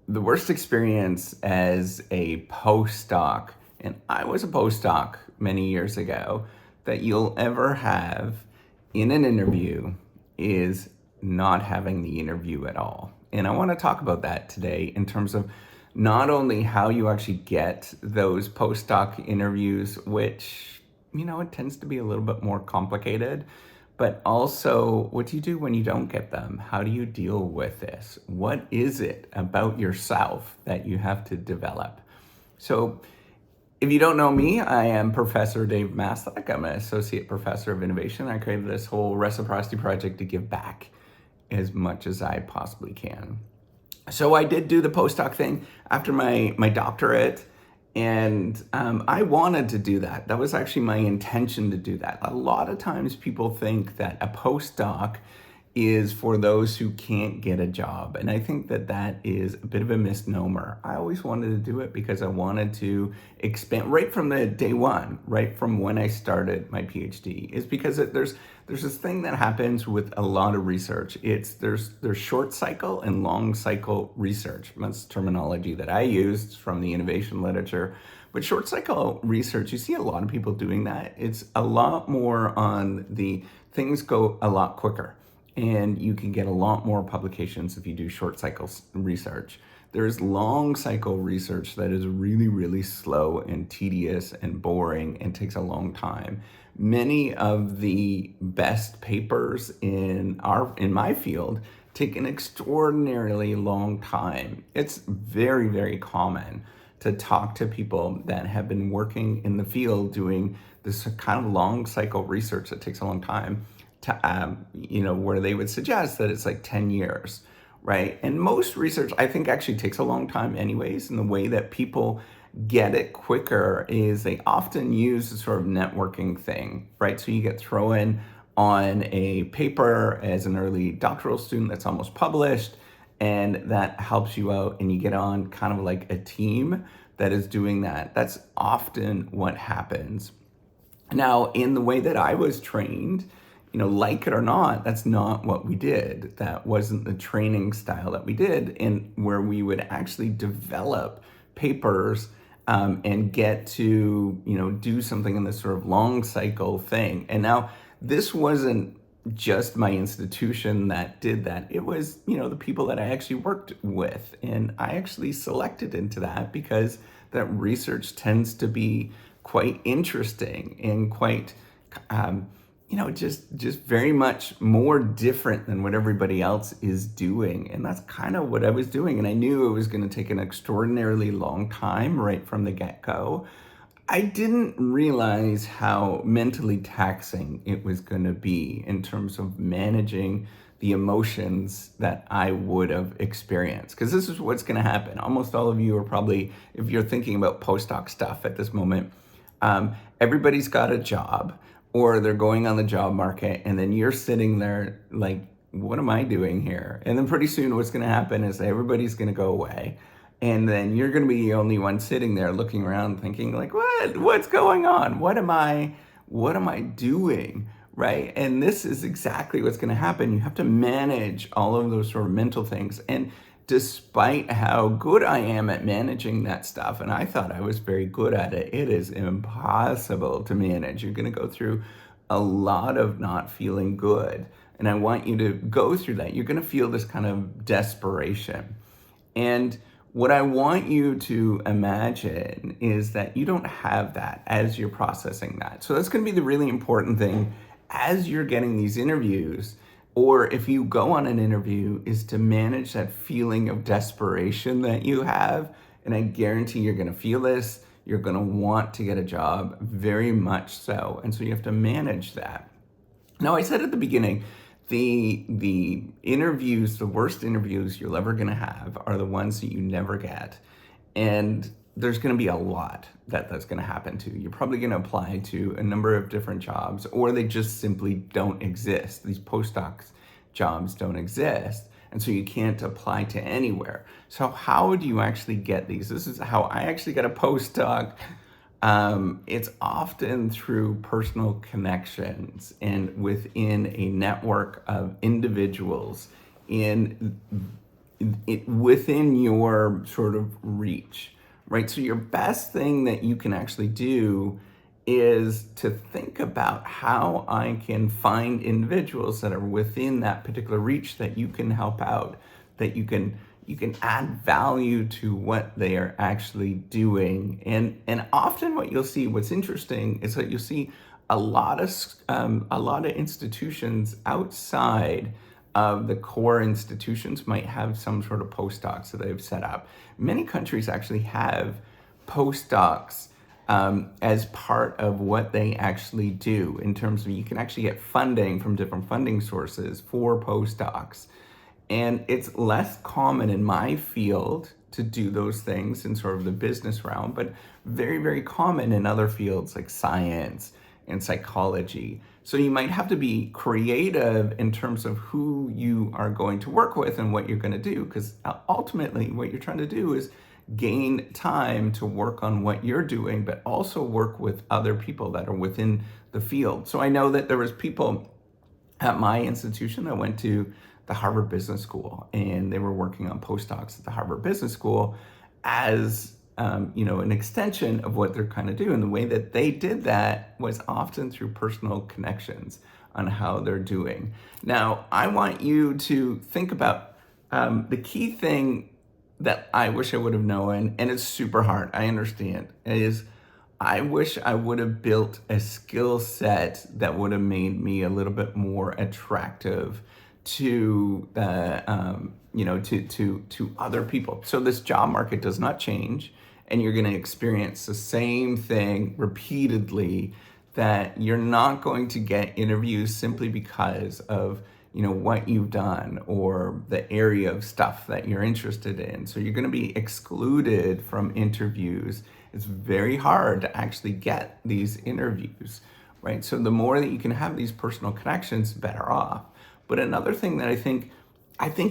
the worst experience as a postdoc, and I was a postdoc many years ago, that you'll ever have in an interview is not having the interview at all. And I want to talk about that today in terms of not only how you actually get those postdoc interviews, which, it tends to be a little bit more complicated, but also what do you do when you don't get them? How do you deal with this? What is it about yourself that you have to develop? So, if you don't know me, I am Professor Dave Maslach. I'm an associate professor of innovation. I created this whole reciprocity project to give back as much as I possibly can. So I did do the postdoc thing after my doctorate, and I wanted to do that. That was actually my intention to do that. A lot of times people think that a postdoc is for those who can't get a job. And I think that that is a bit of a misnomer. I always wanted to do it because I wanted to expand right from the day one, right from when I started my PhD, is because there's this thing that happens with a lot of research. There's short cycle and long cycle research. That's terminology that I used from the innovation literature. But short cycle research, you see a lot of people doing that. It's a lot more on the things go a lot quicker, and you can get a lot more publications if you do short cycle research. There's long cycle research that is really, really slow and tedious and boring and takes a long time. Many of the best papers in my field take an extraordinarily long time. It's very, very common to talk to people that have been working in the field doing this kind of long cycle research that takes a long time, to where they would suggest that it's like 10 years, right? And most research, I think, actually takes a long time anyways. And the way that people get it quicker is they often use a sort of networking thing, right? So you get thrown on a paper as an early doctoral student that's almost published, and that helps you out, and you get on kind of like a team that is doing that. That's often what happens. Now, in the way that I was trained, like it or not, that's not what we did. That wasn't the training style that we did, and where we would actually develop papers and get to, do something in this sort of long cycle thing. And now this wasn't just my institution that did that. It was, the people that I actually worked with. And I actually selected into that because that research tends to be quite interesting and quite, just very much more different than what everybody else is doing. And that's kind of what I was doing. And I knew it was going to take an extraordinarily long time right from the get-go. I didn't realize how mentally taxing it was going to be in terms of managing the emotions that I would have experienced. Because this is what's going to happen. Almost all of you are probably, if you're thinking about postdoc stuff at this moment, everybody's got a job, or they're going on the job market, and then you're sitting there like, what am I doing here? And then pretty soon what's going to happen is everybody's going to go away. And then you're going to be the only one sitting there looking around thinking like, what's going on? What am I doing? Right? And this is exactly what's going to happen. You have to manage all of those sort of mental things. And despite how good I am at managing that stuff, and I thought I was very good at it, it is impossible to manage. You're going to go through a lot of not feeling good. And I want you to go through that. You're going to feel this kind of desperation. And what I want you to imagine is that you don't have that as you're processing that. So that's going to be the really important thing as you're getting these interviews, or if you go on an interview, is to manage that feeling of desperation that you have. And I guarantee you're going to feel this. You're going to want to get a job, very much so. And so you have to manage that. Now, I said at the beginning, the interviews, the worst interviews you're ever going to have are the ones that you never get. And there's going to be a lot that's going to happen to you. You're probably going to apply to a number of different jobs, or they just simply don't exist. These postdocs jobs don't exist. And so you can't apply to anywhere. So how do you actually get these? This is how I actually got a postdoc. It's often through personal connections and within a network of individuals in it within your sort of reach, right? So your best thing that you can actually do is to think about how I can find individuals that are within that particular reach that you can help out, that you can add value to what they are actually doing. And often what you'll see, what's interesting is that you'll see a lot of institutions outside of the core institutions might have some sort of postdocs that they've set up. Many countries actually have postdocs as part of what they actually do, in terms of you can actually get funding from different funding sources for postdocs. And it's less common in my field to do those things in sort of the business realm, but very, very common in other fields like science and psychology. So you might have to be creative in terms of who you are going to work with and what you're going to do, because ultimately what you're trying to do is gain time to work on what you're doing, but also work with other people that are within the field. So I know that there was people at my institution that went to the Harvard Business School, and they were working on postdocs at the Harvard Business School as an extension of what they're kind of doing. The way that they did that was often through personal connections on how they're doing. Now, I want you to think about the key thing that I wish I would have known, and it's super hard, I understand, is I wish I would have built a skill set that would have made me a little bit more attractive to to other people. So this job market does not change, and you're going to experience the same thing repeatedly, that you're not going to get interviews simply because of what you've done or the area of stuff that you're interested in. So you're going to be excluded from interviews. It's very hard to actually get these interviews, right? So the more that you can have these personal connections, better off. But another thing that I think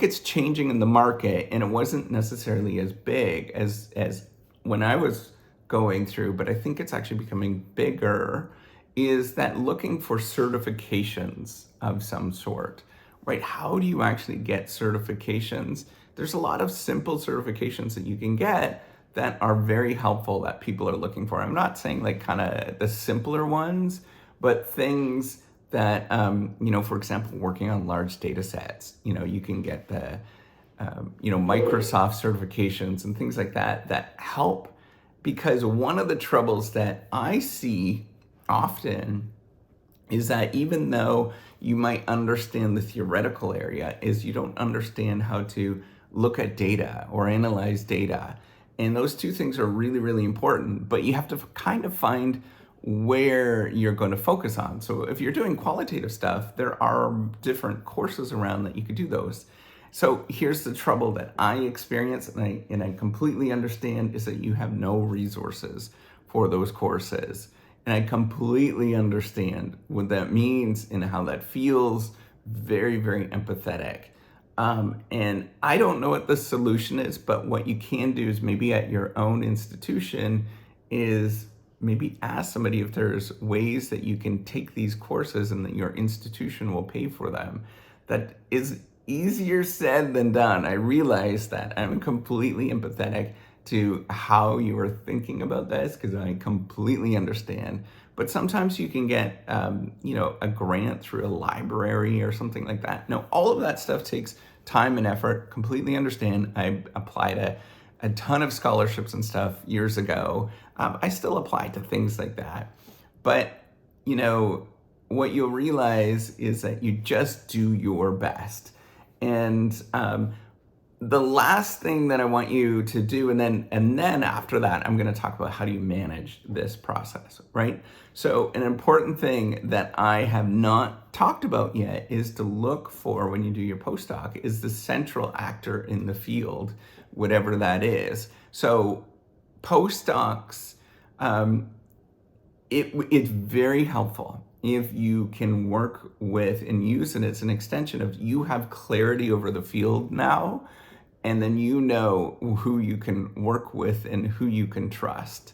it's changing in the market, and it wasn't necessarily as big as when I was going through, but I think it's actually becoming bigger, is that looking for certifications of some sort, right? How do you actually get certifications? There's a lot of simple certifications that you can get that are very helpful that people are looking for. I'm not saying like kind of the simpler ones, but things that, for example, working on large data sets, you can get the, Microsoft certifications and things like that help. Because one of the troubles that I see often is that even though you might understand the theoretical area, is you don't understand how to look at data or analyze data. And those two things are really, really important, but you have to kind of find where you're going to focus on. So if you're doing qualitative stuff, there are different courses around that you could do those. So here's the trouble that I experience, and I completely understand, is that you have no resources for those courses. And I completely understand what that means and how that feels. Very, very empathetic. And I don't know what the solution is, but what you can do is maybe at your own institution is maybe ask somebody if there's ways that you can take these courses and that your institution will pay for them. That is easier said than done. I realize that. I'm completely empathetic to how you are thinking about this, because I completely understand. But sometimes you can get, a grant through a library or something like that. No, all of that stuff takes time and effort. Completely understand. I applied a ton of scholarships and stuff years ago. I still apply to things like that. But, what you'll realize is that you just do your best. And the last thing that I want you to do, and then after that, I'm going to talk about how do you manage this process, right? So an important thing that I have not talked about yet is to look for, when you do your postdoc, is the central actor in the field, whatever that is. So postdocs, it's very helpful if you can work with and use it as an extension of, you have clarity over the field now, and then you know who you can work with and who you can trust.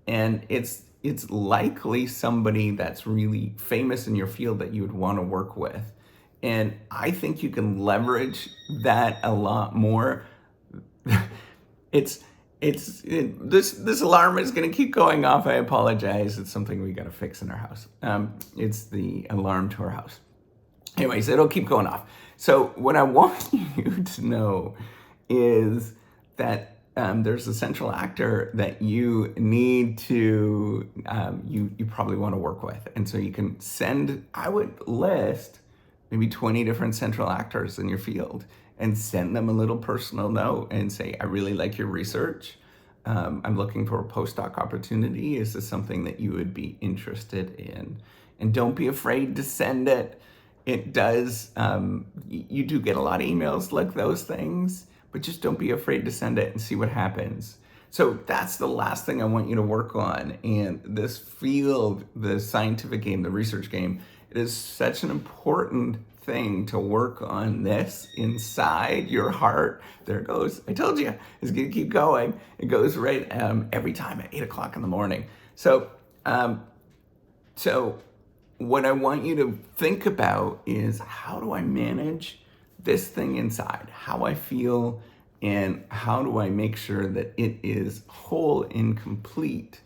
And it's likely somebody that's really famous in your field that you would want to work with. And I think you can leverage that a lot more. it's this alarm is going to keep going off. I apologize. It's something we got to fix in our house. It's the alarm to our house. Anyways, it'll keep going off. So what I want you to know is that there's a central actor that you need to, you probably want to work with. And so you can send, I would list maybe 20 different central actors in your field and send them a little personal note and say, I really like your research. I'm looking for a postdoc opportunity. Is this something that you would be interested in? And don't be afraid to send it. It does, you do get a lot of emails like those things, but just don't be afraid to send it and see what happens. So that's the last thing I want you to work on. And this field, the scientific game, the research game, it is such an important thing to work on this inside your heart. There it goes. I told you, it's going to keep going. It goes right every time at 8 o'clock in the morning. So what I want you to think about is, how do I manage this thing inside, how I feel, and how do I make sure that it is whole and complete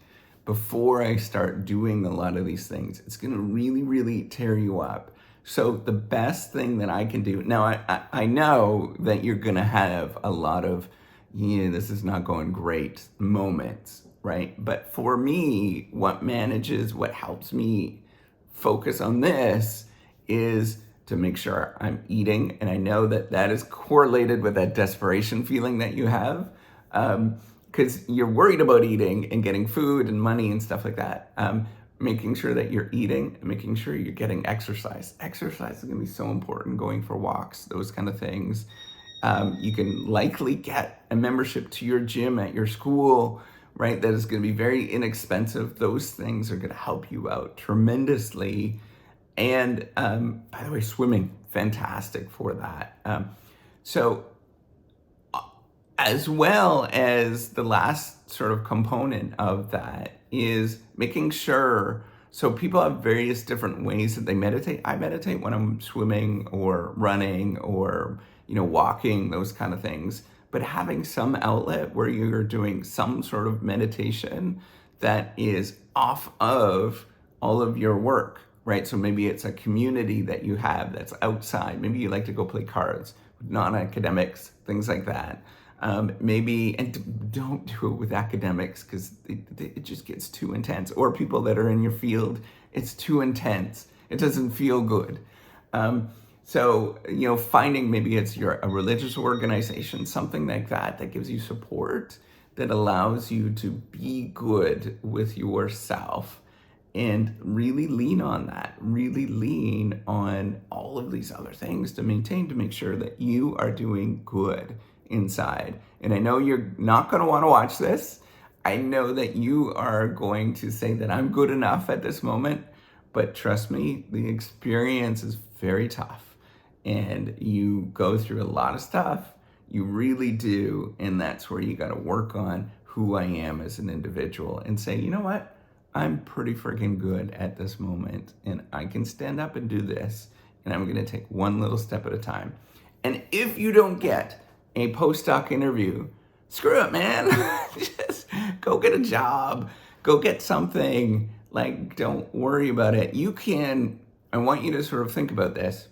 before I start doing a lot of these things. It's going to really, really tear you up. So the best thing that I can do, now I know that you're going to have a lot of, this is not going great moments, right? But for me, what helps me focus on this is to make sure I'm eating. And I know that that is correlated with that desperation feeling that you have, because you're worried about eating and getting food and money and stuff like that. Making sure that you're eating and making sure you're getting exercise. Exercise is going to be so important, going for walks, those kind of things. You can likely get a membership to your gym at your school, right? That is going to be very inexpensive. Those things are going to help you out tremendously. And by the way, swimming, fantastic for that. As well as the last sort of component of that is making sure, so people have various different ways that they meditate. I meditate when I'm swimming or running or, walking, those kind of things. But having some outlet where you're doing some sort of meditation that is off of all of your work, right? So maybe it's a community that you have that's outside. Maybe you like to go play cards, non-academics, things like that. Maybe, and don't do it with academics because it just gets too intense. Or people that are in your field, it's too intense. It doesn't feel good. So, finding maybe it's a religious organization, something like that gives you support, that allows you to be good with yourself. And really lean on that, really lean on all of these other things to make sure that you are doing good inside. And I know you're not going to want to watch this. I know that you are going to say that I'm good enough at this moment, but trust me, the experience is very tough and you go through a lot of stuff. You really do. And that's where you got to work on who I am as an individual and say, you know what? I'm pretty freaking good at this moment and I can stand up and do this, and I'm going to take one little step at a time. And if you don't get a postdoc interview, screw it, man. Just go get a job, go get something. Like, don't worry about it. I want you to sort of think about this,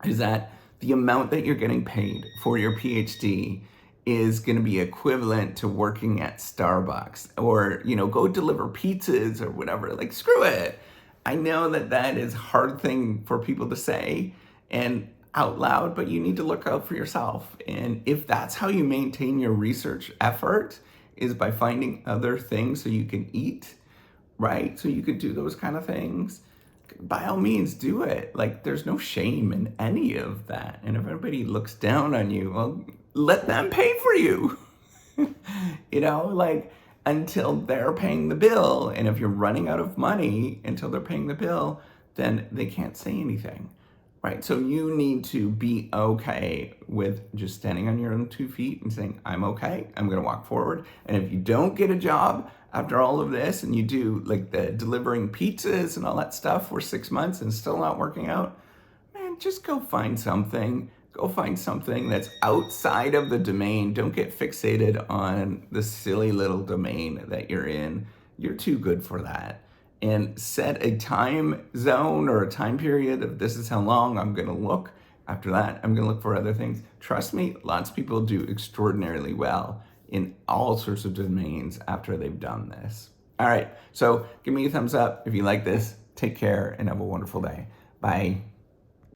is that the amount that you're getting paid for your PhD is going to be equivalent to working at Starbucks or, go deliver pizzas or whatever. Like, screw it. I know that is a hard thing for people to say and out loud, but you need to look out for yourself. And if that's how you maintain your research effort, is by finding other things so you can eat, right? So you could do those kind of things. By all means, do it. Like, there's no shame in any of that. And if anybody looks down on you, well, let them pay for you, until they're paying the bill. And if you're running out of money until they're paying the bill, then they can't say anything, right? So you need to be okay with just standing on your own 2 feet and saying, I'm okay, I'm going to walk forward. And if you don't get a job after all of this and you do like the delivering pizzas and all that stuff for 6 months and still not working out, man, man, just go find something. Go find something that's outside of the domain. Don't get fixated on the silly little domain that you're in. You're too good for that. And set a time zone or a time period of this is how long I'm going to look. After that, I'm going to look for other things. Trust me, lots of people do extraordinarily well in all sorts of domains after they've done this. All right, so give me a thumbs up if you like this. Take care and have a wonderful day. Bye.